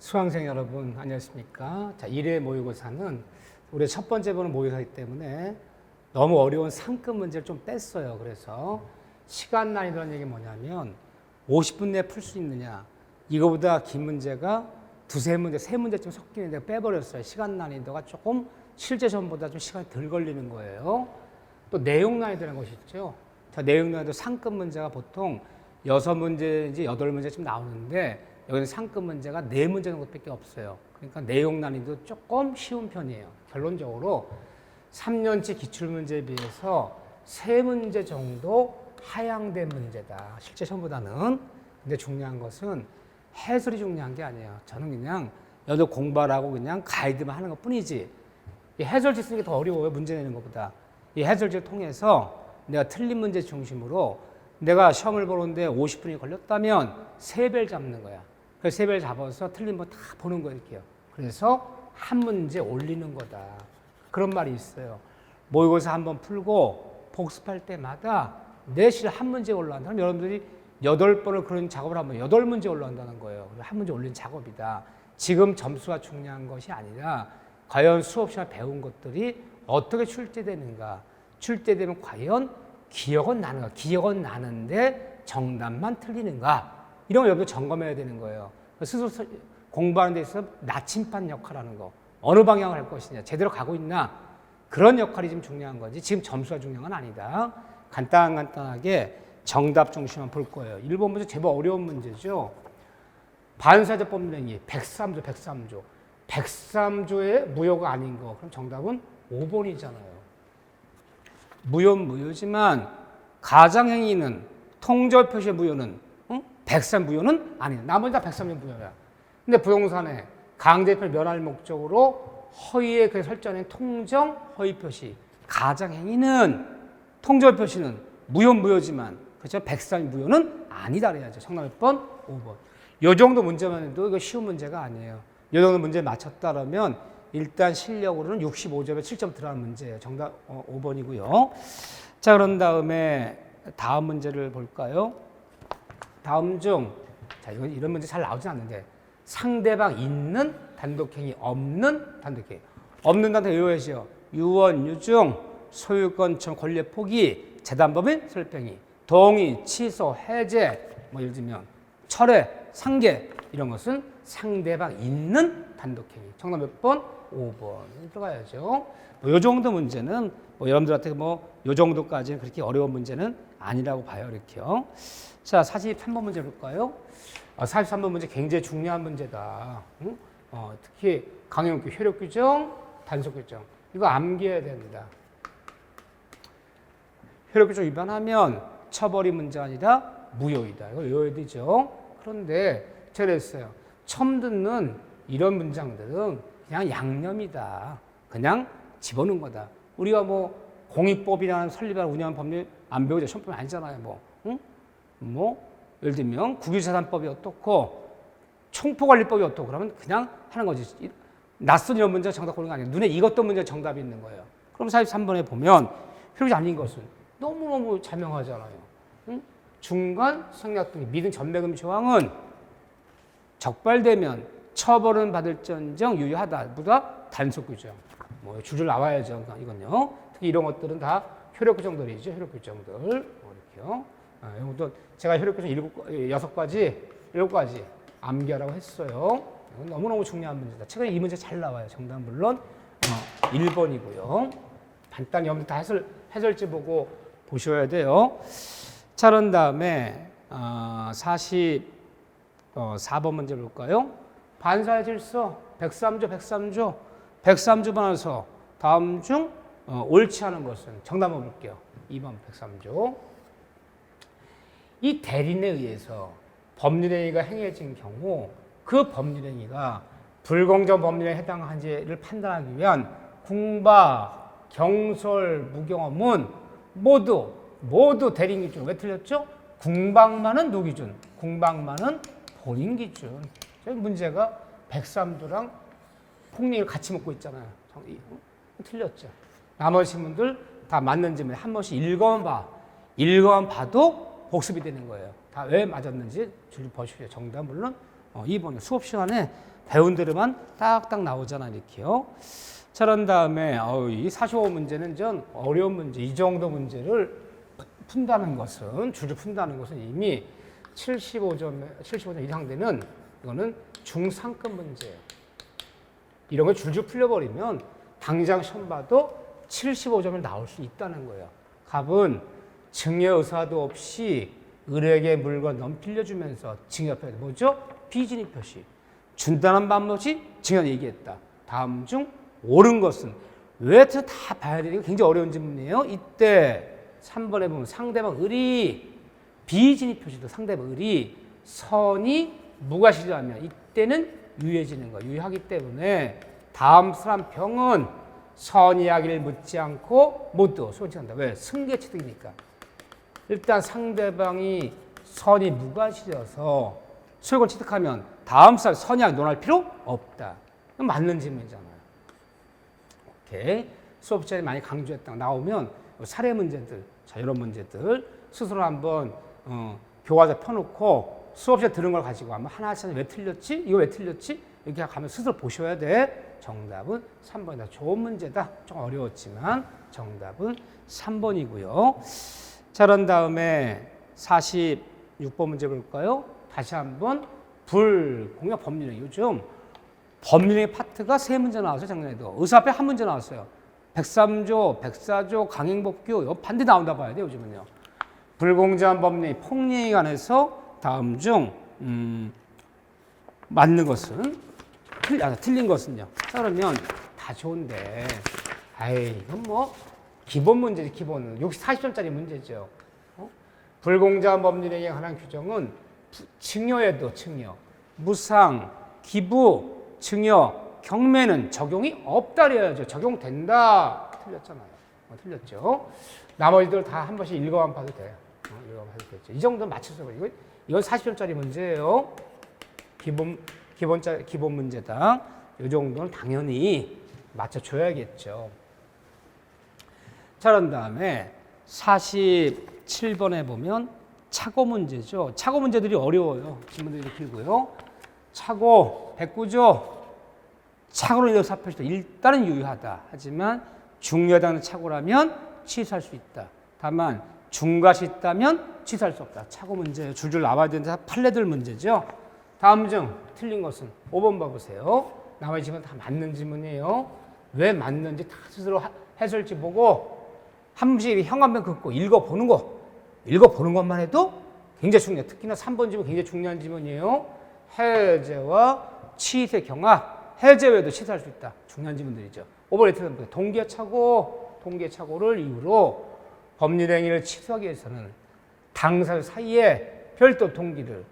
수강생 여러분 안녕하십니까? 자, 1회 모의고사는 우리 첫 번째 보는 모의고사이기 때문에 너무 어려운 상급 문제를 좀 뺐어요. 그래서 시간 난이도라는 얘기 뭐냐면 50분 내에 풀 수 있느냐, 이거보다 긴 문제가 두세 문제, 세 문제쯤 섞이는데 빼버렸어요. 시간 난이도가 조금 실제 시험보다 좀 시간이 덜 걸리는 거예요. 또 내용 난이도라는 것이 있죠. 자, 내용 난이도 상급 문제가 보통 6문제인지 8문제쯤 나오는데 여기는 상급 문제가 4문제 정도밖에 없어요. 그러니까 내용 난이도 조금 쉬운 편이에요. 결론적으로 3년치 기출문제에 비해서 3문제 정도 하향된 문제다. 실제 시험보다는. 근데 중요한 것은 해설이 중요한 게 아니에요. 저는 그냥 여덟 공부하라고 그냥 가이드만 하는 것 뿐이지. 이 해설지 쓰는 게 더 어려워요. 문제 내는 것보다. 이 해설지를 통해서 내가 틀린 문제 중심으로 내가 시험을 보는데 50분이 걸렸다면 3배를 잡는 거야. 그래서 3배를 잡아서 틀린 거 다 보는 거예요. 이렇게요. 그래서 한 문제 올리는 거다. 그런 말이 있어요. 모의고사 한번 풀고 복습할 때마다 내실 한 문제 올라간다. 그럼 여러분들이 8번을 그런 작업을 하면 8문제 올라간다는 거예요. 한 문제 올린 작업이다. 지금 점수가 중요한 것이 아니라 과연 수업 시간에 배운 것들이 어떻게 출제되는가. 출제되면 과연 기억은 나는가. 기억은 나는데 정답만 틀리는가. 이런 걸 여러분들 점검해야 되는 거예요. 스스로 공부하는 데 있어서 나침반 역할하는 거. 어느 방향을 할 것이냐. 제대로 가고 있나. 그런 역할이 지금 중요한 거지. 지금 점수가 중요한 건 아니다. 간단하게 정답 중심만 볼 거예요. 1번 문제 제법 어려운 문제죠. 반사적 법률행위 103조. 103조의 무효가 아닌 거. 그럼 정답은 5번이잖아요. 무효지만 가장행위는 통절 표시의 무효는 103 무효는 아니에요. 나머지 다 103조 무효야. 근데 부동산에 강제표를 면할 목적으로 허위에 그 설정된 통정 허위 표시 가장행위는 통절 표시는 무효지만 그렇죠? 103 무효는 아니다 그래야죠. 정답 몇 번? 5번. 요 정도 문제만 해도 이거 쉬운 문제가 아니에요. 요 정도 문제 맞췄다라면 일단 실력으로는 65점에 7점 들어가는 문제예요. 정답 5번이고요. 자, 그런 다음에 다음 문제를 볼까요? 다음 중, 자, 이런 문제 잘 나오진 않는데, 상대방 있는 단독행위, 없는 단독행위. 없는 단독행위 외워야죠. 유언, 유증, 소유권청, 권리 포기, 재단법인, 설명이, 동의, 취소, 해제, 뭐 예를 들면 철회, 상계 이런 것은 상대방 있는 단독행위. 정답 몇 번? 5번 들어가야죠. 이 정도 문제는 여러분들한테 이 정도까지는 그렇게 어려운 문제는 아니라고 봐요. 이렇게요. 자, 43번 문제 볼까요? 43번 문제 굉장히 중요한 문제다. 응? 특히 강형규, 효력규정, 단속규정 이거 암기해야 됩니다. 효력규정 위반하면 처벌이 문제가 아니라 무효이다. 이거 외워야 되죠. 그런데 제가 그랬어요. 처음 듣는 이런 문장들은 그냥 양념이다. 그냥 집어넣은 거다. 우리가 공익법이라는 설립하는 운영하는 법률 안 배우죠. 시험법이 아니잖아요. 응? 예를 들면 국유재산법이 어떻고 총포관리법이 어떻고 그러면 그냥 하는 거지. 낯선 이런 문제 정답 고르는 거 아니에요. 눈에 익었던 문제 정답이 있는 거예요. 그럼 43번에 보면 효력이 아닌 것은 너무너무 자명하잖아요. 응? 중간 성약 등의 미등 전매금 조항은 적발되면 처벌은 받을지언정 유효하다. 보다 단속규정. 줄줄 나와야죠. 이건요. 특히 이런 것들은 다 효력규정들이죠. 효력규정들. 이렇게요. 이것도 제가 효력규정 7가지 암기하라고 했어요. 이건 너무너무 중요한 문제다. 최근에 이 문제 잘 나와요. 정답은 물론 1번이고요. 간단히 여러분들 다 해설지 보고 보셔야 돼요. 자, 그런 다음에 44번 문제 볼까요? 반사의 질서 103조 반해서 다음 중 옳지 않은 것은 정답 한번 볼게요. 2번 103조. 이 대리인에 의해서 법률행위가 행해진 경우 그 법률행위가 불공정 법률에 해당한지를 판단하기 위한 궁박, 경솔, 무경험은 모두 대리인 기준. 왜 틀렸죠? 궁박만은 누 기준? 궁박만은 본인 기준. 문제가 103조랑 폭력을 같이 먹고 있잖아요. 틀렸죠. 나머지 분들 다 맞는지 한 번씩 읽어만 봐도 복습이 되는 거예요. 다 왜 맞았는지 줄 보십시오. 정답 물론 2번에 수업 시간에 배운 대로만 딱딱 나오잖아, 이렇게요. 자, 그런 다음에 이 45문제는 좀 어려운 문제, 이 정도 문제를 푼다는 것은, 줄줄 푼다는 것은 이미 75점 이상 되는 이거는 중상급 문제예요. 이런 걸 줄줄 풀려버리면 당장 시험 봐도 75점을 나올 수 있다는 거예요. 갑은 증여 의사도 없이 을에게 물건 넘길려주면서 증여표시 뭐죠? 비진입 표시. 준다는 반면없이 증여 얘기했다. 다음 중 옳은 것은 왜 다 봐야 되는 게 굉장히 어려운 질문이에요. 이때 3번에 보면 상대방 을이 비진입 표시도 상대방 을이 선이 무과실하면 이때는 유해지는 거예요. 유효하기 때문에 다음 사람 병은 선 이야기를 묻지 않고 모두 소진한다. 왜? 승계 취득이니까. 일단 상대방이 선이 무과실해서 소유권 취득하면 다음 사람 선 이야기 논할 필요 없다. 맞는 질문이잖아요. 오케이. 수업 시간에 많이 강조했다 나오면 사례 문제들, 자 이런 문제들 스스로 한번 교과서 펴놓고 수업 시간에 들은 걸 가지고 한번 하나씩 왜 틀렸지? 이거 왜 틀렸지? 이렇게 가면 스스로 보셔야 돼. 정답은 3번이다. 좋은 문제다. 좀 어려웠지만 정답은 3번이고요. 자, 그런 다음에 46번 문제 볼까요? 다시 한번 불공약 법률행. 요즘 법률행위 파트가 3문제 나왔어요. 작년에도. 의사협회 1문제 나왔어요. 103조, 104조, 강행법규 이거 반드시 나온다 봐야 돼요. 요즘은요. 불공정한 법률행위 폭력에 관해서 다음 중 맞는 것은 틀린 것은요. 자, 그러면 다 좋은데 이건 뭐 기본 문제지. 기본은 40점짜리 문제죠. 불공정한 법률행위에 관한 규정은 증여에도 증여, 무상, 기부, 증여, 경매는 적용이 없다 그래야죠. 적용된다. 틀렸잖아요. 틀렸죠. 나머지들 다 한 번씩 읽어만 봐도 돼요. 읽어만 봐도 되죠. 이 정도는 맞춰서 이건 40점짜리 문제예요. 기본 문제당. 이 정도는 당연히 맞춰줘야겠죠. 자, 그런 다음에 47번에 보면 착오 문제죠. 착오 문제들이 어려워요. 질문들이 길고요. 착오 109조. 착오로 인해서 사표시도 일단은 유효하다. 하지만 중요하다는 착오라면 취소할 수 있다. 다만 중과시 있다면 취소할 수 없다. 착오 문제 줄줄 나와야 되는데 판례들 문제죠. 다음 중 틀린 것은 5번 봐보세요. 나머지 질문 다 맞는 질문이에요. 왜 맞는지 다 스스로 해설지 보고 한 번씩 현관변 긋고 읽어보는 거. 읽어보는 것만 해도 굉장히 중요해요. 특히나 3번 질문 굉장히 중요한 질문이에요. 해제와 취소 경합. 해제 외에도 취소할 수 있다. 중요한 질문들이죠. 5번에 틀린 동계착오를 이유로 법률행위를 취소하기 위해서는 당사자 사이에 별도 동기를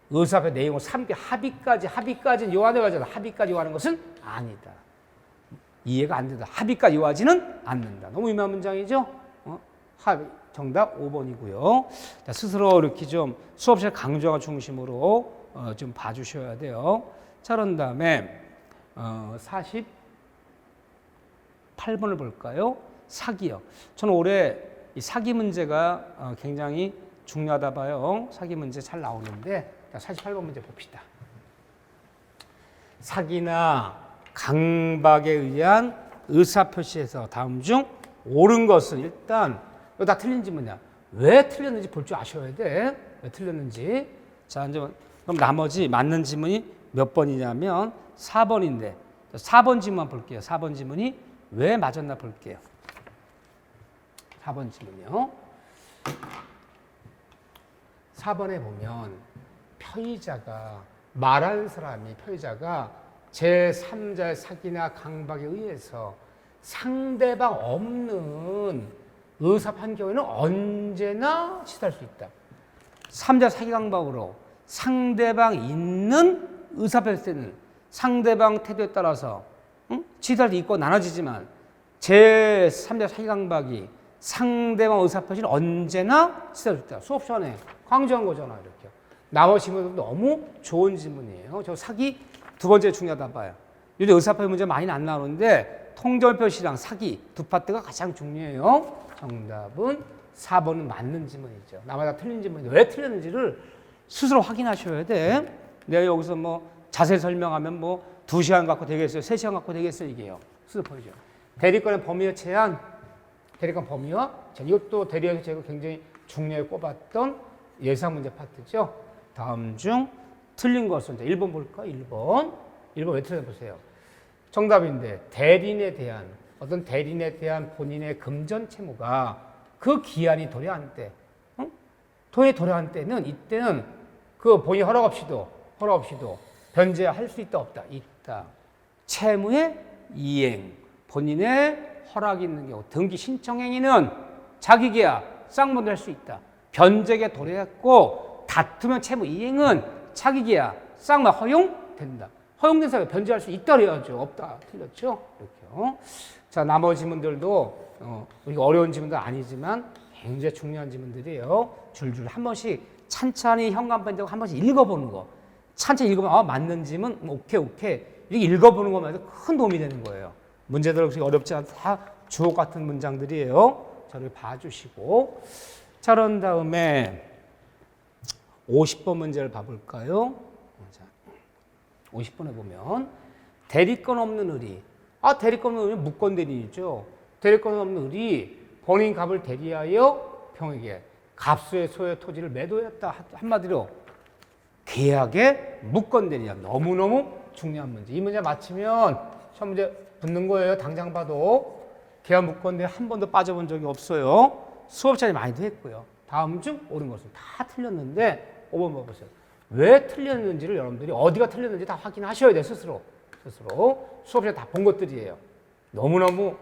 의사협회 내용을 합의까지 요하되어야잖아. 합의까지 요하는 것은 아니다. 이해가 안 된다. 합의까지 요하지는 않는다. 너무 유명한 문장이죠. 정답 5번이고요. 자, 스스로 이렇게 좀 수업 시간 강조가 중심으로 좀 봐주셔야 돼요. 자, 그런 다음에 48번을 볼까요? 사기요. 저는 올해 이 사기 문제가 굉장히 중요하다 봐요. 사기 문제 잘 나오는데 48번 문제 봅시다. 사기나 강박에 의한 의사표시에서 다음 중 옳은 것은 일단 이거 다 틀린 질문이야. 왜 틀렸는지 볼 줄 아셔야 돼. 왜 틀렸는지. 자, 이제 그럼 나머지 맞는 질문이 몇 번이냐면 4번인데 4번 질문만 볼게요. 4번 질문이 왜 맞았나 볼게요. 4번 질문이요. 4번에 보면 피의자가 제3자의 사기나 강박에 의해서 상대방 없는 의사판 경우에는 언제나 취소할 수 있다. 3자 사기 강박으로 상대방 있는 의사표시 때는 상대방 태도에 따라서 취소할 수 있고 나눠지지만 제3자 사기 강박이 상대방 의사표시는 언제나 취소할 수 있다. 수업 시간에 강조한 거잖아요. 이렇게. 나머지 질문도 너무 좋은 질문이에요. 저 사기 두 번째 중요하다 봐요. 요즘 의사표시 문제 많이 안 나오는데 통절표시랑 사기 두 파트가 가장 중요해요. 정답은 4번은 맞는 질문이죠. 나마다 틀린 질문인데 왜 틀렸는지를 스스로 확인하셔야 돼. 내가 여기서 뭐 자세히 설명하면 뭐 2시간 갖고 되겠어요? 3시간 갖고 되겠어요? 이게요. 수도폰이죠. 대리권의 범위와 제한, 대리권 범위와 제한. 이것도 대리에서 제가 굉장히 중요하게 꼽았던 예상 문제 파트죠. 다음 중 틀린 것은 1번 볼까? 1번 왜 틀렸나 보세요. 정답인데 대리인에 대한 어떤 대리인에 대한 본인의 금전 채무가 그 기한이 도래한 때, 돈이 도래한 때는 이때는 그 본인 허락 없이도 변제할 수 있다 없다? 있다. 채무의 이행, 본인의 허락이 있는 경우 등기 신청 행위는 자기계약 쌍문을 할 수 있다. 변제가 도래했고 다투면 채무 이행은 자기계약 쌍문 허용된다. 허용된 사람이 변제할 수 있다 그래야죠. 없다. 틀렸죠? 이렇게요. 자, 나머지 지문들도 우리가 어려운 지문도 아니지만 굉장히 중요한 지문들이에요. 줄줄 한 번씩 찬찬히 현관판되고 한 번씩 읽어보는 거. 찬찬히 읽어보면 맞는 지문 오케이 이렇게 읽어보는 것만 해도 큰 도움이 되는 거예요. 문제들 그렇게 어렵지 않다. 다 주옥 같은 문장들이에요. 저를 봐주시고 자, 그런 다음에 50번 문제를 봐볼까요? 자, 50번에 보면 대리권 없는 의리. 대리권 없는 의리는 무권대리이죠. 대리권 없는 의리 본인 값을 대리하여 병에게 갑수의 소유 토지를 매도했다. 한마디로 계약의 무권대리야. 너무너무 중요한 문제. 이 문제 맞히면 시험 문제 붙는 거예요. 당장 봐도 계약 무권대리 한 번도 빠져본 적이 없어요. 수업 시간이 많이도 했고요. 다음 중 옳은 것은 다 틀렸는데 5번 봐보세요. 왜 틀렸는지를 여러분들이 어디가 틀렸는지 다 확인하셔야 돼요. 스스로 수업 시간에 다 본 것들이에요. 너무너무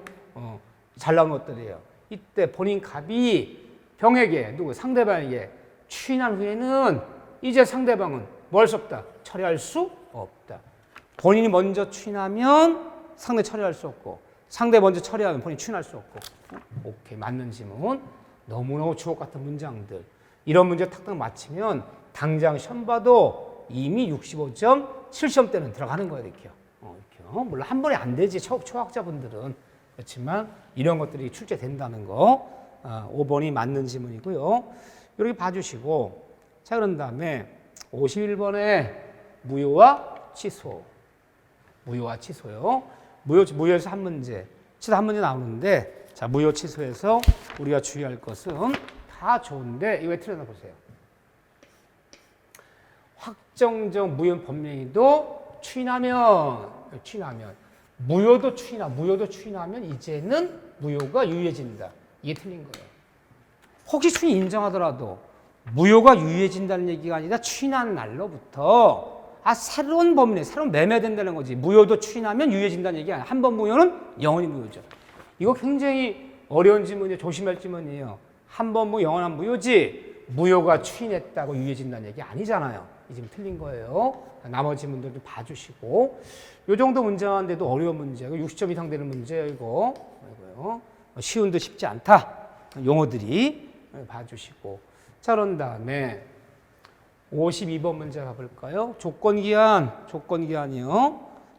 잘 나온 것들이에요. 이때 본인 갑이 병에게 상대방에게 추인한 후에는 이제 상대방은 뭘 수 없다? 처리할 수 없다. 본인이 먼저 추인하면 상대 처리할 수 없고 상대 먼저 처리하면 본인 추인할 수 없고. 오케이, 맞는 지문. 너무너무 주옥 같은 문장들. 이런 문제 탁탁 맞히면 당장 시험 봐도 이미 65점, 7점대는 들어가는 거예요. 이렇게요. 물론 한 번에 안 되지. 초학자분들은. 그렇지만 이런 것들이 출제된다는 거. 5번이 맞는 지문이고요. 이렇게 봐주시고 자, 그런 다음에 51번에 무효와 취소. 무효와 취소요. 무효에서 한 문제, 취소 한 문제 나오는데 자, 무효 취소에서 우리가 주의할 것은 다 좋은데 이거 왜 틀렸나 보세요. 확정적 무효 법령이도 추인하면 무효도 추인하면 이제는 무효가 유효해진다. 이게 틀린 거예요. 혹시 추인 인정하더라도 무효가 유효해진다는 얘기가 아니라 추인한 날로부터 새로운 법률에 새로운 매매된다는 거지. 무효도 추인하면 유효해진다는 얘기 아니야. 한 번 무효는 영원히 무효죠. 이거 굉장히 어려운 지문이에요. 조심할 지문이에요. 한 번 무효 영원한 무효지 무효가 추인했다고 유효해진다는 얘기 아니잖아요. 이 지금 틀린 거예요. 나머지 문제도 좀 봐주시고 이 정도 문제인데도 어려운 문제고 60점 이상 되는 문제예요. 이거요. 쉬운 듯 쉽지 않다. 용어들이 봐주시고 자, 그런 다음에 52번 문제 가볼까요? 조건기한이요.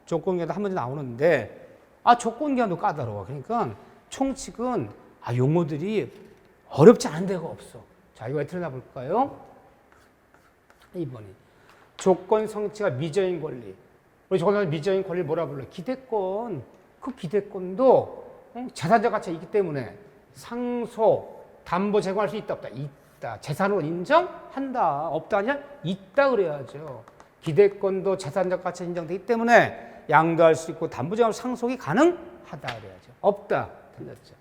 조건기한도 한 문제 나오는데 조건기한도 까다로워. 그러니까 총칙은 용어들이 어렵지 않은 데가 없어. 자, 이거 왜 틀렸나 볼까요? 2번이 조건 성취가 미정인 권리. 우리 조건 미정인 권리를 뭐라 불러요? 기대권. 그 기대권도 재산적 가치가 있기 때문에 상속, 담보 제공할 수 있다 없다? 있다. 재산으로 인정한다. 없다 아니야? 있다 그래야죠. 기대권도 재산적 가치가 인정되기 때문에 양도할 수 있고 담보 제공 상속이 가능하다 그래야죠. 없다. 틀렸죠.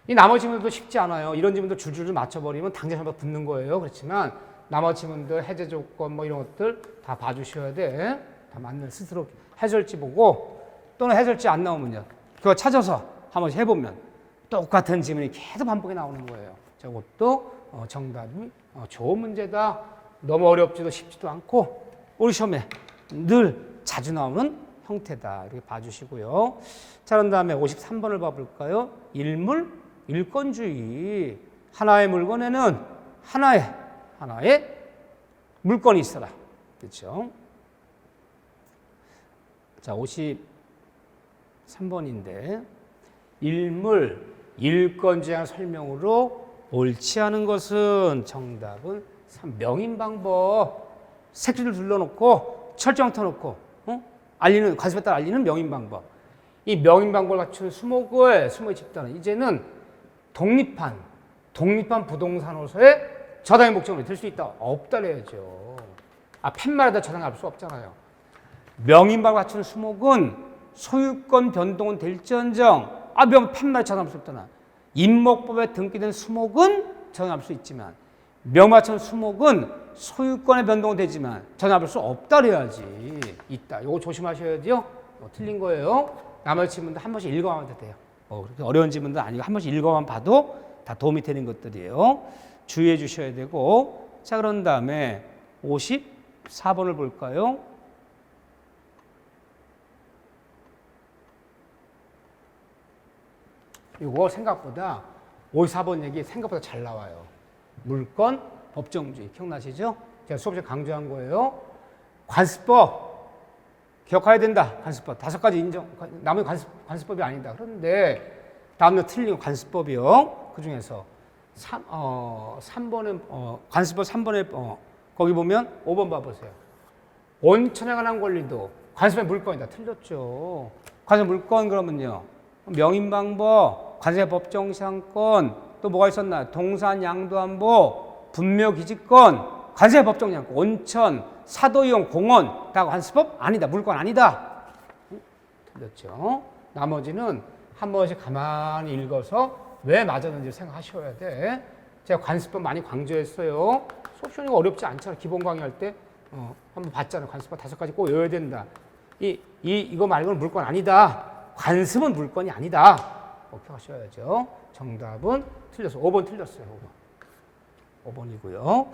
이 나머지 지문들도 쉽지 않아요. 이런 지문도 줄줄 맞춰버리면 당장 한번 붙는 거예요. 그렇지만 나머지 지문들 해제 조건 이런 것들 다 봐주셔야 돼. 다 맞는 스스로 해설지 보고 또는 해설지 안 나오면요. 그거 찾아서 한 번씩 해보면 똑같은 지문이 계속 반복이 나오는 거예요. 저것도 정답이 좋은 문제다. 너무 어렵지도 쉽지도 않고 우리 시험에 늘 자주 나오는 형태다. 이렇게 봐주시고요. 자, 그런 다음에 53번을 봐볼까요? 일권주의. 하나의 물건에는 하나의 물건이 있어라. 그렇죠? 자, 53번인데 일권주의한 설명으로 옳지 않은 것은 정답은 3. 명인 방법. 색지를 둘러놓고 철장 터놓고 알리는 관습에 따라 알리는 명인 방법. 이 명인 방법을 갖춘 수목의 집단은 이제는 독립한 부동산으로서의 저당의 목적으로 될 수 있다. 없다 그래야죠. 팻말에다 저당할 수 없잖아요. 명인 방법을 갖춘 수목은 소유권 변동은 될지언정 팻말에 저당할 수 없잖아. 임목법에 등기된 수목은 저당할 수 있지만 명맞춘 수목은 소유권의 변동은 되지만 저당할 수 없다 그래야지. 있다. 이거 조심하셔야죠. 틀린 거예요. 나머지 지문도 한 번씩 읽어가면 돼요. 그렇게 어려운 지문도 아니고 한 번씩 읽어만 봐도 다 도움이 되는 것들이에요. 주의해 주셔야 되고. 자, 그런 다음에 54번을 볼까요? 이거 생각보다 54번 얘기 생각보다 잘 나와요. 물권, 법정주의 기억나시죠? 제가 수업 시간에 강조한 거예요. 관습법 기억해야 된다. 관습법 5가지 인정. 나머지 관습법이 아니다. 그런데 다음날 틀린 관습법이요. 그 중에서 3번에 관습법 3번에 거기 보면 5번 봐보세요. 온천에 관한 권리도 관습의 물권이다. 틀렸죠. 관습 물권 그러면요. 명인방법, 관습의 법정시한권, 또 뭐가 있었나? 동산 양도안보, 분묘기지권, 관습의 법정시한권, 온천, 사도이용, 공원 다 관습법 아니다. 물권 아니다. 틀렸죠. 나머지는 한 번씩 가만히 읽어서 왜 맞았는지 생각하셔야 돼. 제가 관습법 많이 강조했어요. 수업 시간이 어렵지 않잖아. 기본 강의할 때 한번 봤잖아요. 관습법 5가지 꼭 외워야 된다. 이거 말고는 물권 아니다. 관습은 물권이 아니다. 그렇게 하셔야죠. 정답은 틀렸어. 5번 틀렸어요. 5번이고요.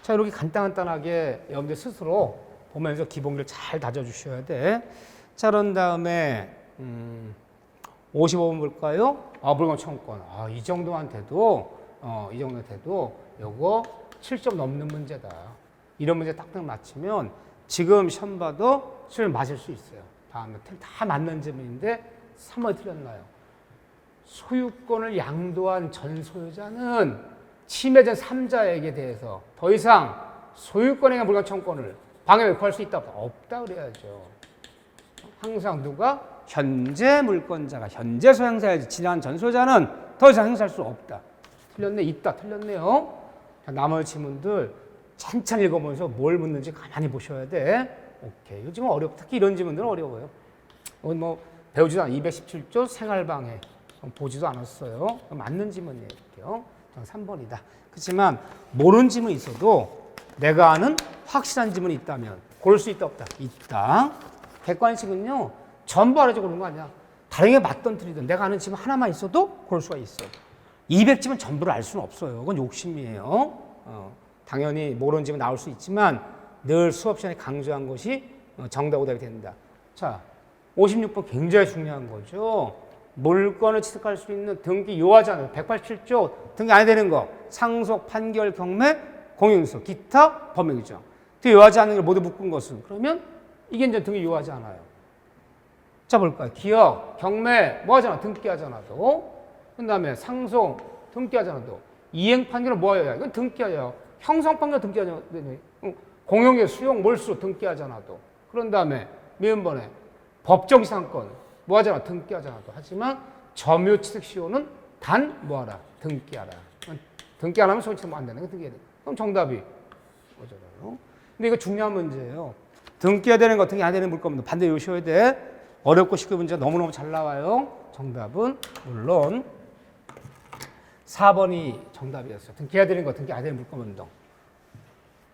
자, 이렇게 간단하게 여러분들 스스로 보면서 기본기를 잘 다져주셔야 돼. 자, 그런 다음에 55번 볼까요? 물건 청구권. 이 정도만 돼도 요거 7점 넘는 문제다. 이런 문제 딱딱 맞히면 지금 시험 봐도 시험 맞을 수 있어요. 다음에 다 맞는 질문인데 3번이 틀렸나요? 소유권을 양도한 전 소유자는 침해된 3자에게 대해서 더 이상 소유권에 대한 물건 청구권을 방해를 구할 수 있다 없다? 없다 그래야죠. 항상 누가? 현재 물권자가 현재 소행사야지. 지난 전 소유자는 더 이상 행사할 수 없다. 틀렸네. 있다. 틀렸네요. 자, 나머지 지문들 천천히 읽어보면서 뭘 묻는지 가만히 보셔야 돼. 오케이. 요즘은 어렵고 특히 이런 지문들은 어려워요. 뭐 배우지도 않아. 217조 생활방해 보지도 않았어요. 맞는 지문이에요. 3번이다. 그렇지만 모르는 지문이 있어도 내가 아는 확실한 지문이 있다면 고를 수 있다 없다? 있다. 객관식은요. 전부 알아서 고르는 거 아니야. 다른 게 맞던 틀리든 내가 아는 지문 하나만 있어도 고를 수가 있어. 200지문 전부를 알 수는 없어요. 그건 욕심이에요. 당연히 모르는 지문 나올 수 있지만 늘 수업 시간에 강조한 것이 정답 오답이 된다. 자, 56번 굉장히 중요한 거죠. 물권을 취득할 수 있는 등기 요하자는 187조 등기 안 되는 거. 상속, 판결, 경매, 공용인수, 기타, 법명규정. 등기 요하지 않는 걸 모두 묶은 것은 그러면 이게 이제 등기 요하지 않아요. 자, 볼까요? 기업, 경매 뭐 하잖아. 등기하잖아도. 그 다음에 상속, 등기하잖아도. 이행 판결은 뭐 해야? 이건 등기하죠. 형성 판결 등기하잖아. 공용의 수용, 몰수 등기하잖아도. 그런 다음에 미음번에 법정상권 뭐 하잖아. 등기하잖아도. 하지만 점유취득시효는 단 뭐하라. 등기하라. 등기 안 하면 손치면 안 되는 거 등기해야 돼. 그럼 정답이 뭐잖아요. 근데 이거 중요한 문제예요. 등기해야 되는 거 등기 안 되는 물건 반대로 외우셔야 돼. 어렵고 쉽게 문제가 너무너무 잘 나와요. 정답은 물론 4번이 정답이었어요. 등기해야 되는 거 등기 안 되는 물건 운동.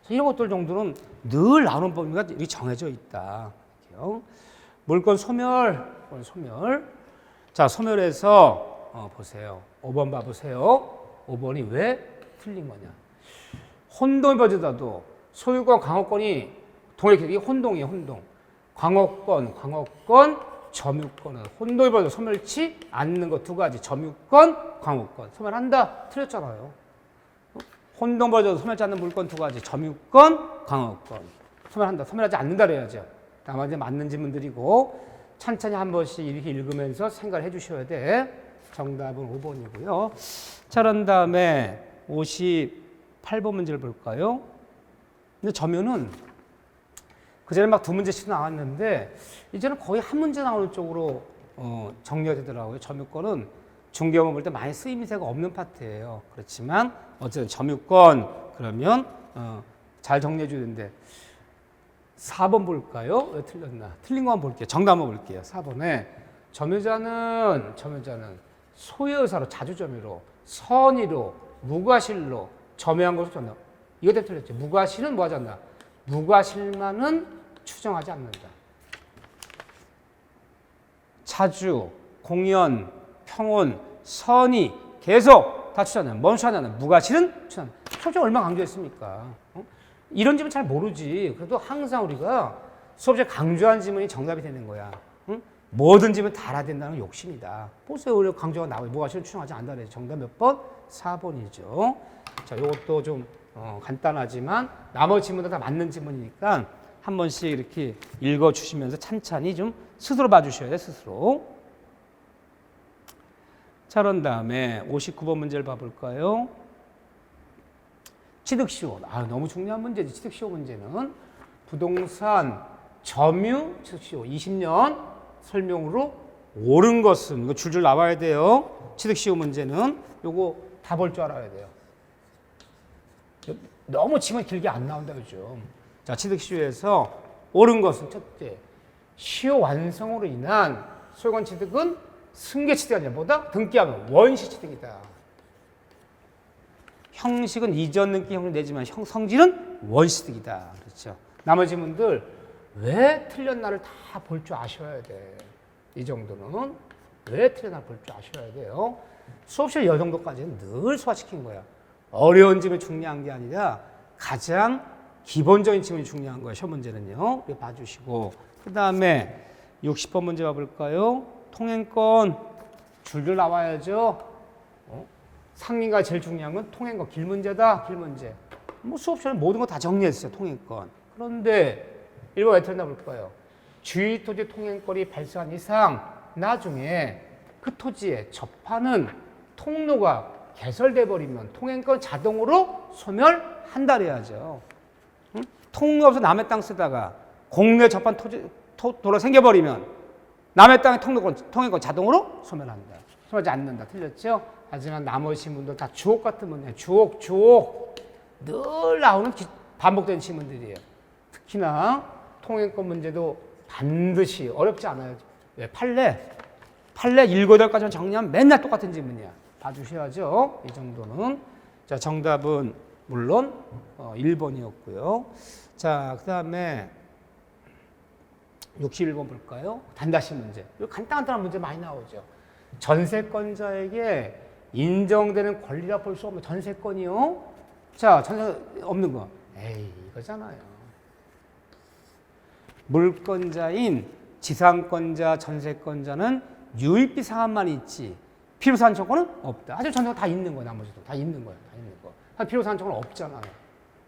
이런 것들 정도는 늘 나오는 법리가 이렇게 정해져 있다. 이렇게요. 물건 소멸. 자, 소멸해서 보세요. 5번 봐보세요. 5번이 왜 틀린 거냐. 혼동이 벌어지다도 소유권, 강호권이 동일하게 이게 혼동이에요. 혼동. 광호권, 점유권은 혼동이 벌어져 소멸치 않는 거 2가지. 점유권, 광호권. 소멸한다. 틀렸잖아요. 혼동 벌어져도 소멸치 않는 물권 2가지. 점유권, 광호권. 소멸한다. 소멸하지 않는다 그래야죠. 나머지 맞는 지문들이고 천천히 한 번씩 이렇게 읽으면서 생각을 해주셔야 돼. 정답은 5번이고요. 자, 그런 다음에 58번 문제를 볼까요? 근데 점유는 그전에 막 두 문제씩 나왔는데 이제는 거의 한 문제 나오는 쪽으로 정리가 되더라고요. 점유권은 중개업을 볼 때 많이 쓰임새가 없는 파트예요. 그렇지만 어쨌든 점유권 그러면 잘 정리해 주는데 4번 볼까요? 왜 틀렸나? 틀린 거 한번 볼게요. 정답 한번 볼게요. 4번에 점유자는 소유의사로 자주점유로 선의로 무과실로 점유한 것을 전다. 이거 때문에 틀렸죠. 무과실은 뭐 하지 않나? 무과실만은 추정하지 않는다. 자주, 공연, 평온, 선의, 계속 다 추천한다. 뭔 추천한다? 무과실은 추천한다. 솔직히 얼마나 강조했습니까? 이런 질문 잘 모르지. 그래도 항상 우리가 수업에 강조한 질문이 정답이 되는 거야. 모든 질문 다 알아야 된다는 욕심이다. 보세요. 오늘 강조가 나와요. 무과실은 추정하지 않는다. 그래서 정답 몇 번? 4번이죠. 자, 이것도 좀 간단하지만 나머지 질문도 다 맞는 질문이니까 한 번씩 이렇게 읽어주시면서 찬찬히 좀 스스로 봐주셔야 돼, 스스로. 자, 그런 다음에 59번 문제를 봐볼까요? 취득시효. 너무 중요한 문제지. 취득시효 문제는 부동산 점유 취득시효 20년 설명으로 옳은 것은 이거 줄줄 나와야 돼요. 취득시효 문제는 요거 다 볼 줄 알아야 돼요. 너무 지금 길게 안 나온다 그죠? 자, 취득시효에서 옳은 것은 첫째, 시효 완성으로 인한 소유권 취득은 승계취득이 아니라 뭐다? 등기하면 원시취득이다. 형식은 이전 등기 형식 내지만 성질은 원시취득이다. 그렇죠? 나머지 분들 왜 틀렸나를 다 볼 줄 아셔야 돼. 이 정도는 왜 틀렸나 볼 줄 아셔야 돼요. 수업실 이 정도까지는 늘 소화시킨 거야. 어려운 질문이 중요한 게 아니라 가장 기본적인 질문이 중요한 거예요. 시험 문제는요. 이렇게 봐주시고 그 다음에 60번 문제 봐볼까요? 통행권 줄줄 나와야죠. 상민가 제일 중요한 건 통행권 길 문제다. 길 문제. 뭐 수업 시간에 모든 거 다 정리했어요. 통행권. 그런데 1번 왜 틀렸나 볼까요? 주의 토지 통행권이 발생한 이상 나중에 그 토지에 접하는 통로가 개설돼 버리면 통행권 자동으로 소멸한다 그래야죠. 응? 통로 없어 남의 땅 쓰다가 공내 접한 도로 생겨버리면 남의 땅의 통행권 자동으로 소멸한다. 소멸하지 않는다. 틀렸죠? 하지만 나머지 분들 다 주옥 같은 문제, 주옥 늘 나오는 반복되는 질문들이에요. 특히나 통행권 문제도 반드시 어렵지 않아요. 왜? 판례 7, 8가지만 정리하면 맨날 똑같은 질문이야. 봐주셔야죠. 이 정도는. 자, 정답은 물론 1번이었고요. 자, 그 다음에 61번 볼까요? 단다시 문제. 간단한 문제 많이 나오죠. 전세권자에게 인정되는 권리라 볼 수 없는 전세권이요. 자, 전세 없는 거. 에이, 이거잖아요. 물권자인 지상권자, 전세권자는 유입비 상한만 있지 필요사항 청구는 없다. 아주 전세가 다 있는 거야. 나머지도 다 있는 거야. 다 있는 거. 필요사항 청구는 없잖아요.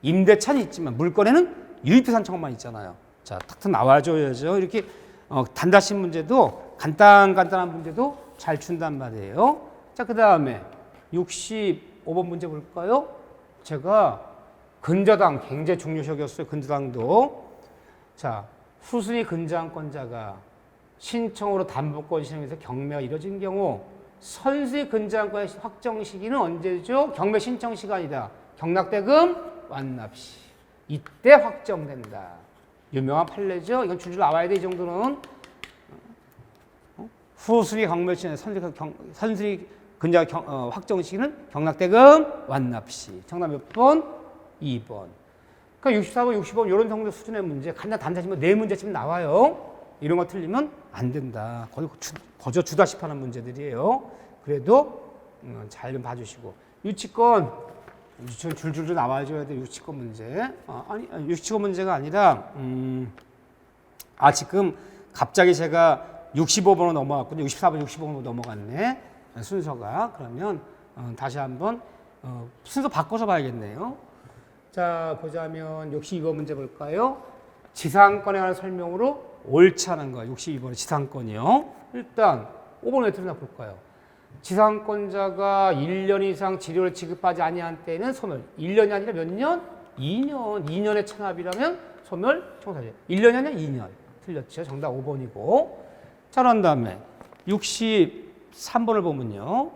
임대차는 있지만 물건에는 유입비 상청만 있잖아요. 자, 탁탁 나와줘야죠. 이렇게 단다시 문제도 간단한 문제도 잘 준단 말이에요. 자, 그 다음에 65번 문제 볼까요? 제가 근저당 굉장히 중요시였어요. 근저당도. 자, 후순위 근저당권자가 신청으로 담보권 신청에서 경매가 이뤄진 경우 선수의 근저당권의 확정 시기는 언제죠? 경매 신청 시간이다. 경락대금 완납시. 이때 확정된다. 유명한 판례죠. 이건 줄줄 나와야 돼. 이 정도는. 후순위 경매 신청 선수의 근저당 확정 시기는 경락대금 완납시. 정답 몇 번? 2번. 그러니까 64번, 60번 이런 정도 수준의 문제, 간단 단자지만 4문제쯤 나와요. 이런 거 틀리면 안 된다. 거저 주다시피 하는 문제들이에요. 그래도 잘 좀 봐주시고. 유치권 줄줄줄 나와줘야 돼. 유치권 문제. 아니 유치권 문제가 아니라 지금 갑자기 제가 65번으로 넘어갔군요. 64번, 65번으로 넘어갔네. 순서가. 그러면 다시 한번 순서 바꿔서 봐야겠네요. 자, 보자면 62번 문제 볼까요? 지상권에 관한 설명으로 옳지 않은 거. 62번은 지상권이요. 일단 5번 왜 틀렸나 볼까요? 지상권자가 1년 이상 지료를 지급하지 아니한 때는 소멸. 1년이 아니라 몇 년? 2년. 2년의 체납이라면 소멸, 청사지. 1년이 아니라 2년. 틀렸죠. 정답 5번이고. 자, 그런 다음에 63번을 보면요.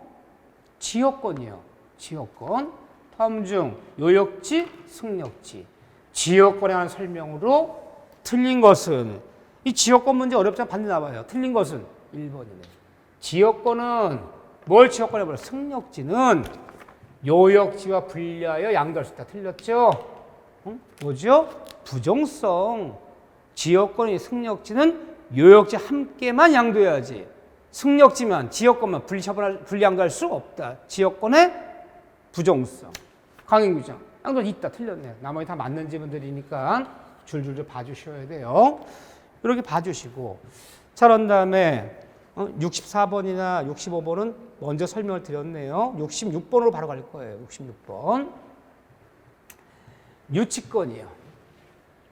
지역권이요. 지역권. 다음 중 요역지, 승역지. 지역권에 관한 설명으로 틀린 것은 이 지역권 문제 어렵잖아. 반드시 나와요. 틀린 것은 1번이네. 지역권은 뭘 지역권 해버려? 승역지는 요역지와 분리하여 양도할 수 있다. 틀렸죠? 응? 뭐죠? 부정성. 지역권의 승역지는 요역지 함께만 양도해야지. 승역지만 지역권만 분리 양도할 수 없다. 지역권의 부정성. 강행규정. 양도 있다. 틀렸네. 나머지 다 맞는 지문들이니까 줄줄줄 봐주셔야 돼요. 이렇게 봐주시고. 자, 그런 다음에 64번이나 65번은 먼저 설명을 드렸네요. 66번으로 바로 갈 거예요. 66번. 유치권이에요.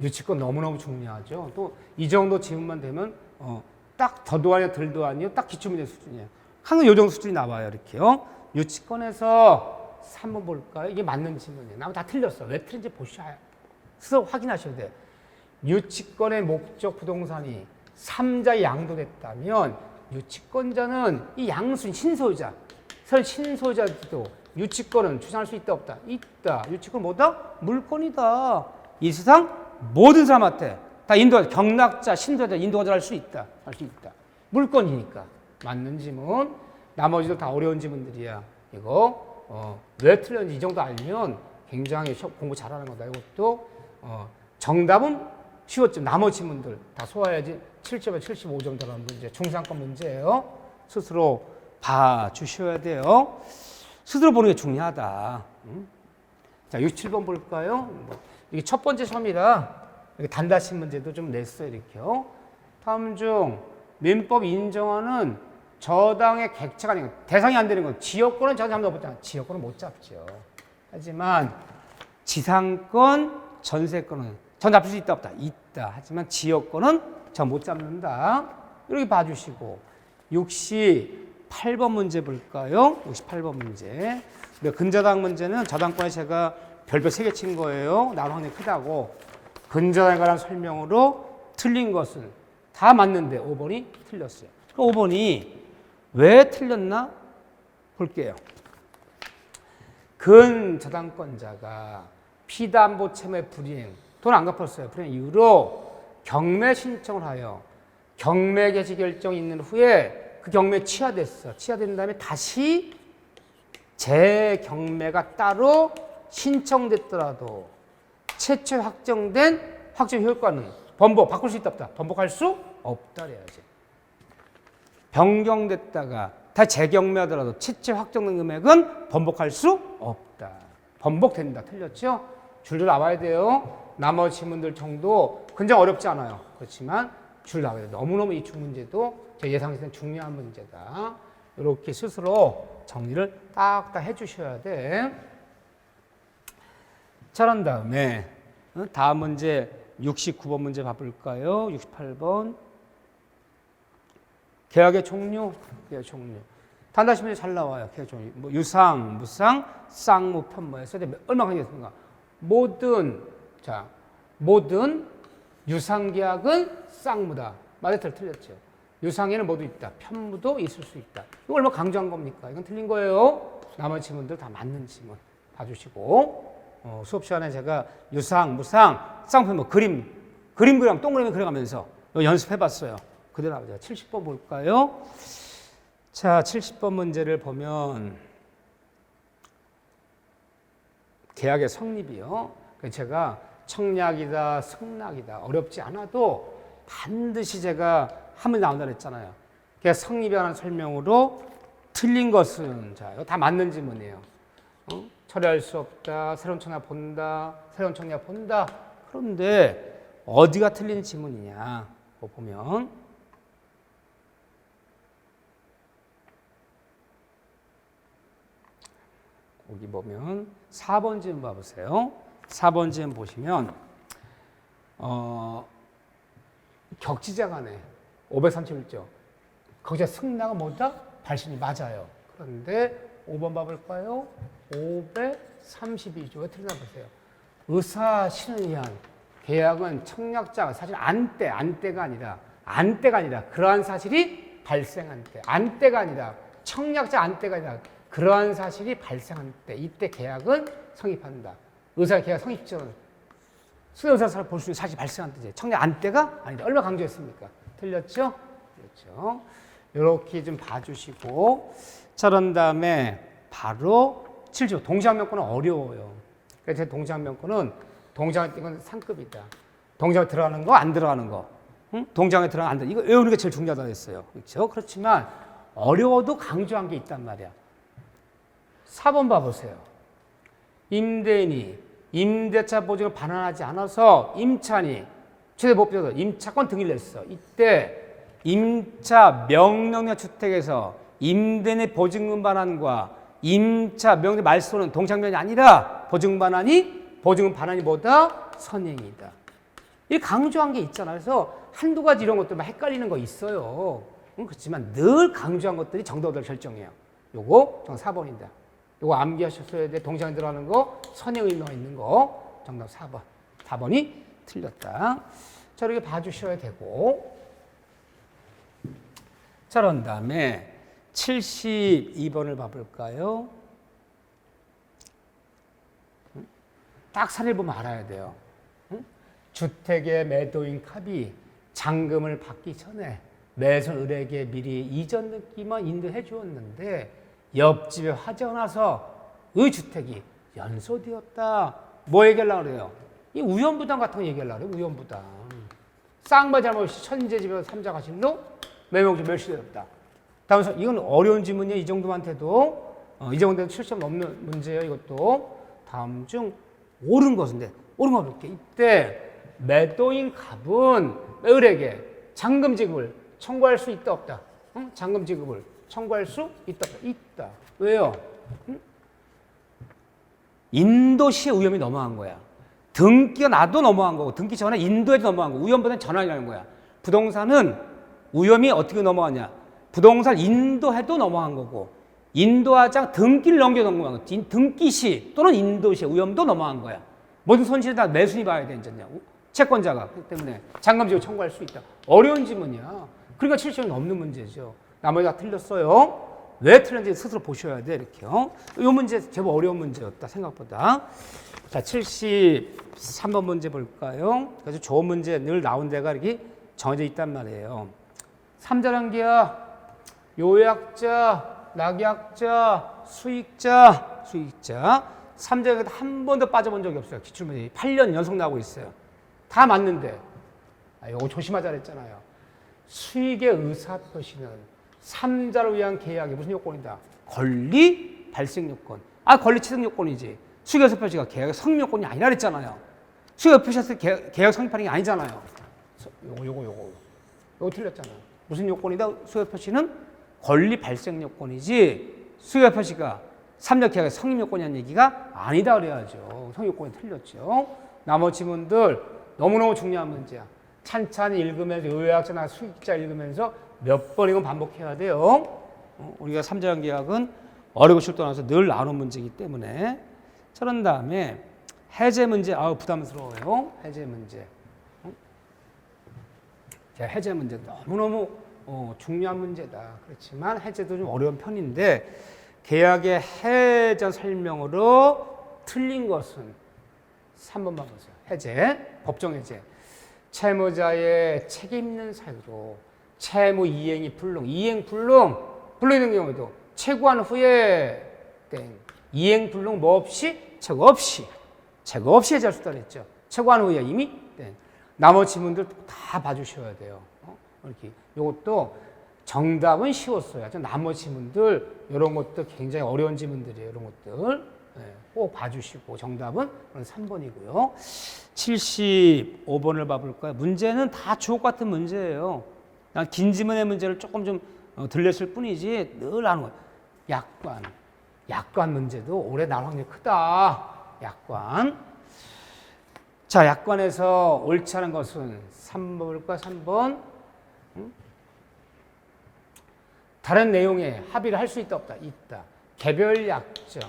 유치권 너무너무 중요하죠. 또 이 정도 지문만 되면 딱 더도 아니요 덜도 아니요 딱 기출문제 수준이에요. 항상 이 정도 수준이 나와요. 이렇게요. 유치권에서 3번 볼까요? 이게 맞는 지문이에요. 나무 다 틀렸어. 왜 틀린지 보셔야 스스로 확인하셔야 돼요. 유치권의 목적 부동산이 3자에 양도됐다면 유치권자는 이 양수인 신소유자, 신소유자도 유치권은 주장할 수 있다 없다? 있다. 유치권 뭐다? 물권이다. 이 세상 모든 사람한테 다 인도가 경락자, 신소유자 인도가 할 수 있다. 할 수 있다. 물권이니까. 맞는 지문. 나머지도 다 어려운 지문들이야. 이거 왜 틀렸는지 이 정도 알면 굉장히 공부 잘하는 거다. 이것도 정답은 쉬웠죠. 나머지 지문들 다 소화해야지 7점에 75점 들어가는 문제, 중상권 문제예요. 스스로 봐주셔야 돼요. 스스로 보는 게 중요하다. 자, 67번 볼까요? 이게 첫 번째 시험이라 단다시 문제도 좀 냈어요. 이렇게요. 다음 중 민법 인정하는 저당의 객체가 아니고 대상이 안 되는 건 지역권은 저당 잡는 없잖아요. 지역권은 못 잡죠. 하지만 지상권, 전세권은 전 잡을 수 있다 없다? 있다. 하지만 지역권은 전 못 잡는다. 이렇게 봐주시고 68번 문제 볼까요? 68번 문제. 근저당 문제는 저당권에 제가 별표 3개 친 거예요. 나로 확률이 크다고. 근저당에 관한 설명으로 틀린 것은 다 맞는데 5번이 틀렸어요. 5번이 왜 틀렸나 볼게요. 근저당권자가 피담보 채무의 불이행, 돈 안 갚았어요. 불이행 이후로 경매 신청을 하여 경매 개시 결정이 있는 후에 그 경매 취하됐어. 취하된 다음에 다시 재경매가 따로 신청됐더라도 최초 확정된 확정 효과는 번복, 바꿀 수 있다 없다? 번복할 수 없다 그래야지. 변경됐다가 다시 재경매하더라도 최초 확정된 금액은 번복할 수 없다. 번복된다. 틀렸죠? 줄줄 나와야 돼요. 나머지 문들 정도 굉장히 어렵지 않아요. 그렇지만 줄 나와야 돼요. 너무너무 이 문제도 제 예상에서는 중요한 문제다. 이렇게 스스로 정리를 딱딱 해주셔야 돼. 자, 그런 다음에 다음 문제 69번 문제 봐볼까요? 68번. 계약의 종류. 계약 종류. 단다시 문제 잘 나와요. 계약 종류. 뭐 유상, 무상, 쌍무, 편무에서 얼마나 관계있습니까? 모든 유상계약은 쌍무다. 맞아, 틀렸죠. 유상에는 모두 있다. 편무도 있을 수 있다. 이거 얼마나 강조한 겁니까? 이건 틀린 거예요. 나머지 지문들 다 맞는 지문 봐주시고. 수업 시간에 제가 유상, 무상, 쌍편무 그림 그리면 동그라미 그려가면서 연습해봤어요. 그대로 나오죠. 70번 볼까요? 자, 70번 문제를 보면 계약의 성립이요. 제가 청약이다, 승낙이다 어렵지 않아도 반드시 제가 하면 나온다 그랬잖아요. 계약 성립에 관한 설명으로 틀린 것은 자, 이거 다 맞는 지문이에요. 처리할 수 없다, 새로운 청약 본다, 새로운 청약 본다. 그런데 어디가 틀린 지문이냐 보면 여기 보면 4번 지문 봐보세요. 4번 지문 보시면 격지자 간에 531조 거기서 승낙은 뭐다? 발신이 맞아요. 그런데 5번 봐볼까요? 532조에 틀리나 보세요. 의사 신을 위한 계약은 청약자가 사실 안때가 아니라 그러한 사실이 발생한 때, 안때가 아니라 청약자 안때가 아니라 그러한 사실이 발생한 때, 이때 계약은 성립한다. 의사 계약 성립전 수의사를 볼 수 있는 사실이 발생한 때지. 청약 안때가 아니다. 얼마나 강조했습니까? 틀렸죠? 그렇죠. 이렇게 좀 봐주시고, 자, 그런 다음에 바로 7조 동시항명권은 어려워요. 그래서 제 동시항명권은 동시항명권은 상급이다. 동시항에 들어가는 거, 안 들어가는 거. 응? 동시항에 들어가는 안 들어가는 거. 이거 외우는 게 제일 중요하다 했어요. 그렇죠? 그렇지만 어려워도 강조한 게 있단 말이야. 4번 봐보세요. 임대인이 임대차 보증을 반환하지 않아서 임차인이 최대법적으로 임차권 등기를 냈어. 이때 임차 명령력 주택에서 임대인의 보증금 반환과 임차 명령 말소는 동시항명이 아니라 보증금 반환이 뭐다? 선행이다. 이 강조한 게 있잖아요. 그래서 한두 가지 이런 것들만 헷갈리는 거 있어요. 그렇지만 늘 강조한 것들이 정답을 결정해요. 요거 정답 4번이다. 요거 암기하셨어야 돼. 동시항에 들어가는 거, 선행 의미가 있는 거. 정답 4번. 4번이 틀렸다. 자, 이렇게 봐주셔야 되고. 자, 그런 다음에 72번을 봐볼까요? 딱 사례를 보면 알아야 돼요. 주택의 매도인 갑이 잔금을 받기 전에 매수인에게 미리 이전 등기만 인도해 주었는데 옆집에 화재가 나서 의 주택이 연소되었다. 뭐 얘기하려고 그래요? 이 우연부담 같은 거 얘기하려고 그래요. 우연부담. 쌍마 잘못이 천재집에서 삼자가실로 매명주 멸시되었다. 다음에서 이건 어려운 질문이에요. 이 정도만 돼도. 이 정도는 7점 넘는 문제예요. 이것도. 다음 중 옳은 것인데 옳은 거 볼게요. 이때 매도인 갑은 을에게 잔금 지급을 청구할 수 있다 없다? 응? 잔금 지급을 청구할 수 있다 없다? 있다. 왜요? 응? 인도시의 위험이 넘어간 거야. 등기가 나도 넘어간 거고 등기 전에 인도에도 넘어간 거고 위험보다는 전환이라는 거야. 부동산은 위험이 어떻게 넘어가냐? 부동산 인도해도 넘어간 거고 인도하자 등기를 넘겨 넘어간 거. 등기시 또는 인도시의 위험도 넘어간 거야. 모든 손실을 다 매수인이 봐야 되잖냐. 채권자가. 그렇기 때문에 잔금지급을 청구할 수 있다. 어려운 질문이야. 그러니까 70점이 넘는 문제죠. 나머지 다 틀렸어요. 왜 틀렸는지 스스로 보셔야 돼. 이렇게요. 이 문제 제법 어려운 문제였다. 생각보다. 자, 73번 문제 볼까요? 그래서 좋은 문제 늘 나온 데가 이렇게 정해져 있단 말이에요. 3자란 계약, 요약자, 낙약자, 수익자. 3자가 한 번도 빠져본 적이 없어요. 기출문제 8년 연속 나오고 있어요. 다 맞는데. 이거 조심하자 그랬잖아요. 수익의 의사표시는 3자를 위한 계약이 무슨 요건이다? 권리 발생 요건. 권리 취득 요건이지. 수익 의사표시가 계약 성립 요건이 아니라 그랬잖아요. 수익 의사표시에서 계약 성립하는 게 아니잖아요. 요거 틀렸잖아요. 무슨 요건이다? 수익 의사표시는 권리 발생 요건이지. 수익 의사표시가 3자 계약의 성립 요건이라는 얘기가 아니다 그래야죠. 성립 요건이 틀렸죠. 나머지 분들 너무너무 중요한 문제야. 찬찬히 읽으면서 요약자나 수익자 읽으면서 몇 번이건 반복해야 돼요. 우리가 3자 계약은 어렵고 쉽도 않아서 늘 나오는 문제이기 때문에. 그런 다음에 해제 문제. 부담스러워요. 해제 문제. 해제 문제 너무너무 중요한 문제다. 그렇지만 해제도 좀 어려운 편인데 계약의 해제 설명으로 틀린 것은 3번 봐보세요. 해제, 법정 해제. 채무자의 책임 있는 사유로 채무 이행이 불능이 되는 경우에도 채구한 후에 이행 불능 뭐 없이 채구 없이 해제할 수 있다 그랬죠. 채구한 후에 이미 나머지 분들 다 봐주셔야 돼요. 이렇게 이것도 정답은 쉬웠어요. 나머지 분들 이런 것도 굉장히 어려운 질문들이에요. 이런 것들 꼭 봐주시고 정답은 3번이고요. 75번을 봐볼까요? 문제는 다 주옥 같은 문제예요. 난 긴 지문의 문제를 조금 좀 들렸을 뿐이지 늘 아는 거예요. 약관 문제도 올해 나올 확률이 크다. 약관. 자, 약관에서 옳지 않은 것은 3번 볼까? 3번. 다른 내용에 합의를 할 수 있다 없다? 있다. 개별 약정,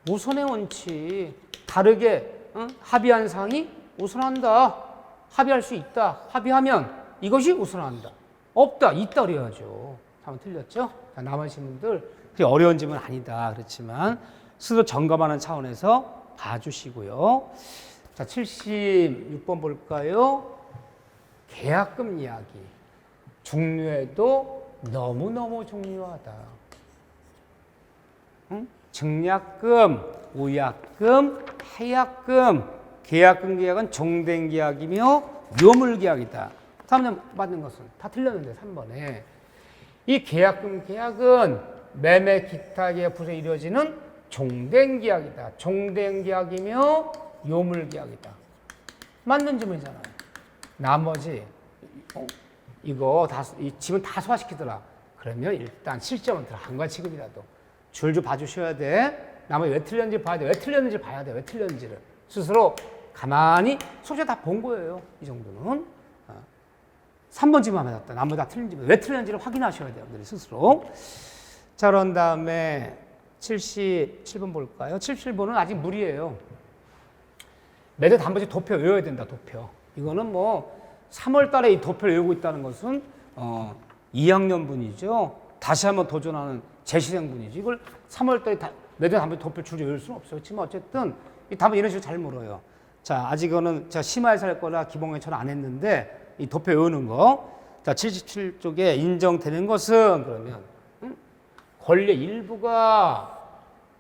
우선의 원칙, 다르게 합의한 사항이 우선한다. 합의할 수 있다. 합의하면 이것이 우선한다. 없다. 있다 그래야죠. 한번 틀렸죠? 자, 나머지 분들 그게 어려운 질문 아니다. 그렇지만 스스로 점검하는 차원에서 봐주시고요. 자, 76번 볼까요? 계약금 이야기. 중요해도 너무너무 중요하다. 증약금, 우약금, 해약금, 계약은 종된 계약이며 묘물계약이다. 다음 맞는 것은 다 틀렸는데 3번에 이 계약은 매매 기타 계약 부서 이루어지는 종된 계약이다. 종된 계약이며 묘물계약이다. 맞는 질문이잖아요. 나머지 이거 다 이 지문 다 소화시키더라. 그러면 일단 실점은 들어 한 관치급이라도 줄줄 봐주셔야 돼. 나머지 왜 틀렸는지 봐야 돼. 왜 틀렸는지 봐야 돼. 왜 틀렸는지를 스스로 가만히 속죄 다 본 거예요. 이 정도는 3번 질문 맞았다. 나머지 다 틀린지 왜 틀렸는지를 확인하셔야 돼요. 스스로. 자, 그런 다음에 77번 볼까요? 77번은 아직 무리예요. 매달 단번씩 도표 외워야 된다. 도표. 이거는 뭐 3월 달에 이 도표를 외우고 있다는 것은 2학년 분이죠. 다시 한번 도전하는 재시생 분이지. 이걸 3월 달에 매달 단번씩 도표 줄줄 외울 수는 없어요. 그렇지만 어쨌든 이 답은 이런 식으로 잘 물어요. 자, 아직은 제가 심화해서 할 거라 기본에 저는 안 했는데 이 도표 외우는 거. 자, 77쪽에 인정되는 것은 그러면 권리 일부가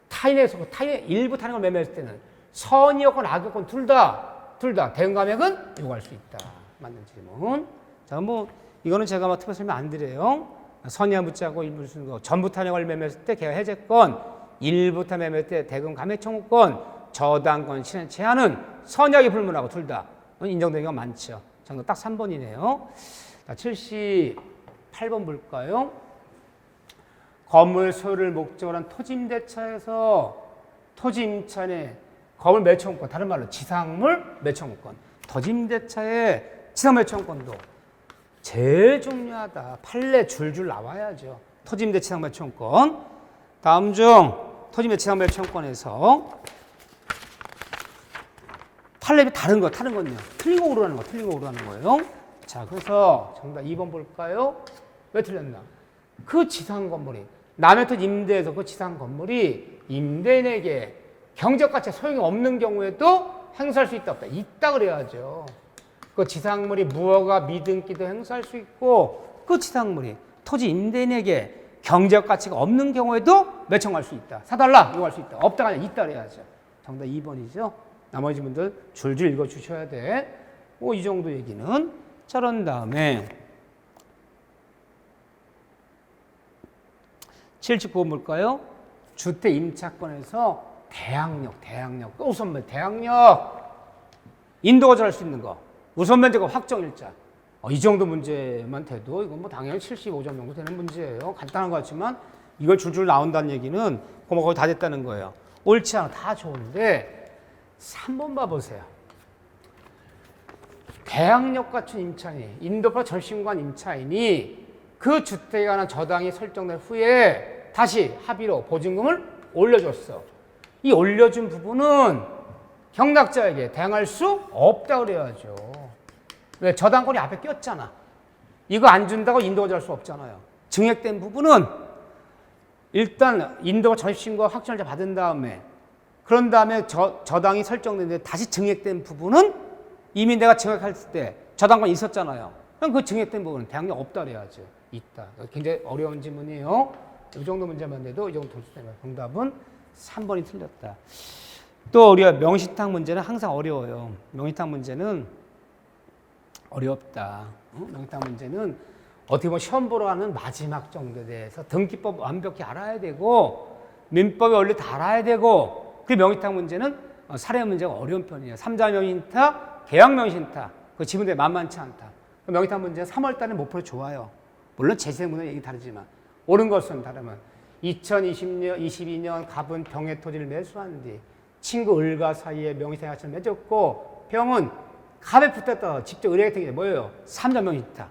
타인에서 일부 타인을 매매했을 때는 선이었건 악이었건 둘 다 대응 감액은 요구할 수 있다. 맞는 질문. 자, 뭐 이거는 제가 막 특별 설명 안 드려요. 선의와 묻자고 일부 쓰는 거. 전부 타인을 매매했을 때 계약 해제권, 일부 타인 매매할 때 대금 감액 청구권, 저당권 실행 제한은 선의하게 불문하고 둘 다 인정되는 경우가 많죠. 정답 딱 3번이네요. 자, 78번 볼까요? 건물 소유를 목적으로 한 토지임대차에서 토지임차의 건물 매청권, 다른 말로 지상물 매청권, 토지임대차의 지상물 매청권도 제일 중요하다. 판례 줄줄 나와야죠. 토지임대 지상물 매청권. 다음 중 토지임대 지상물 매청권에서 판례비 다른 건요. 틀리고 오르라는 거예요. 자, 그래서 정답 2번 볼까요? 왜 틀렸나? 그 지상 건물이 남의 토지 임대해서 그 지상 건물이 임대인에게 경제적 가치에 소용이 없는 경우에도 행사할 수 있다 없다. 있다 그래야죠. 그 지상물이 무허가 미등기도 행사할 수 있고 그 지상물이 토지 임대인에게 경제적 가치가 없는 경우에도 매청할 수 있다. 사달라 요구할 수 있다. 없다가 아니라 있다 그래야죠. 정답 2번이죠. 나머지 분들 줄줄 읽어주셔야 돼. 이 정도 얘기는. 자, 그런 다음에 79번 볼까요? 주택 임차권에서 대항력. 우선 대항력. 인도거절할 수 있는 거. 우선 면제가 확정일자. 이 정도 문제만 돼도 이건 뭐 당연히 75점 정도 되는 문제예요. 간단한 것 같지만 이걸 줄줄 나온다는 얘기는 거의 다 됐다는 거예요. 옳지 않아. 다 좋은데 3번 봐보세요. 대항력 갖춘 임차인이 인도파 절신관 임차인이 그 주택에 관한 저당이 설정된 후에 다시 합의로 보증금을 올려줬어. 이 올려준 부분은 경락자에게 대항할 수 없다 그래야죠. 왜? 저당권이 앞에 꼈잖아. 이거 안 준다고 인도거절할 수 없잖아요. 증액된 부분은 일단 인도가 절신과 확정을 받은 다음에 그런 다음에 저당이 설정됐는데 다시 증액된 부분은 이미 내가 증액할 때 저당권이 있었잖아요. 그럼 그 증액된 부분은 대항력 없다 그래야죠. 있다. 굉장히 어려운 질문이에요. 이 정도 문제만 돼도 이 정도 돌 수 있는 정답은 3번이 틀렸다. 또 우리가 명시탁 문제는 항상 어려워요. 명시탁 문제는 어렵다. 명시탁 문제는 어떻게 보면 시험 보러 가는 마지막 정도에 대해서 등기법 완벽히 알아야 되고 민법의 원리 다 알아야 되고 그 명시탁 문제는 사례 문제가 어려운 편이에요. 3자 명신탁, 계약 명신탁. 그 지문대 만만치 않다. 그 명시탁 문제는 3월 달에 목표로 좋아요. 물론 재생문은 얘기 다르지만 옳은 것은 다르면 2022년 갑은 병의 토지를 매수한 뒤 친구 을과 사이에 명의상 약속을 맺었고 병은 갑에 붙었다 직접 의뢰가 되게 뭐예요? 3자 명의신탁.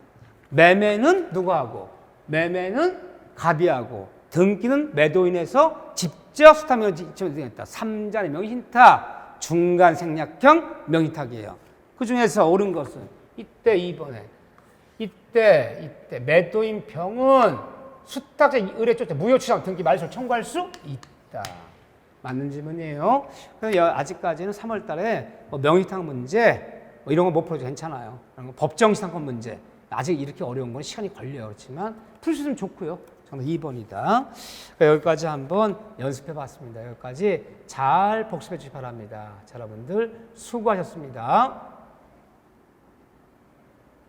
매매는 누가 하고 매매는 갑이 하고 등기는 매도인에서 직접 수탁명을 지정했다. 3자의 명의신탁. 중간 생략형 명의탁이에요. 그 중에서 옳은 것은 이때 2번에 이때 매도인 병은 수탁자 의뢰 쪽에 무효취장 등기 말소를 청구할 수 있다. 맞는 질문이에요. 그래서 아직까지는 3월 달에 명의탁 문제 이런 거 못 풀어도 괜찮아요. 법정시상권 문제 아직 이렇게 어려운 건 시간이 걸려요. 그렇지만 풀 수 있으면 좋고요. 정답 2번이다. 여기까지 한번 연습해 봤습니다. 여기까지 잘 복습해 주시기 바랍니다. 자, 여러분들 수고하셨습니다.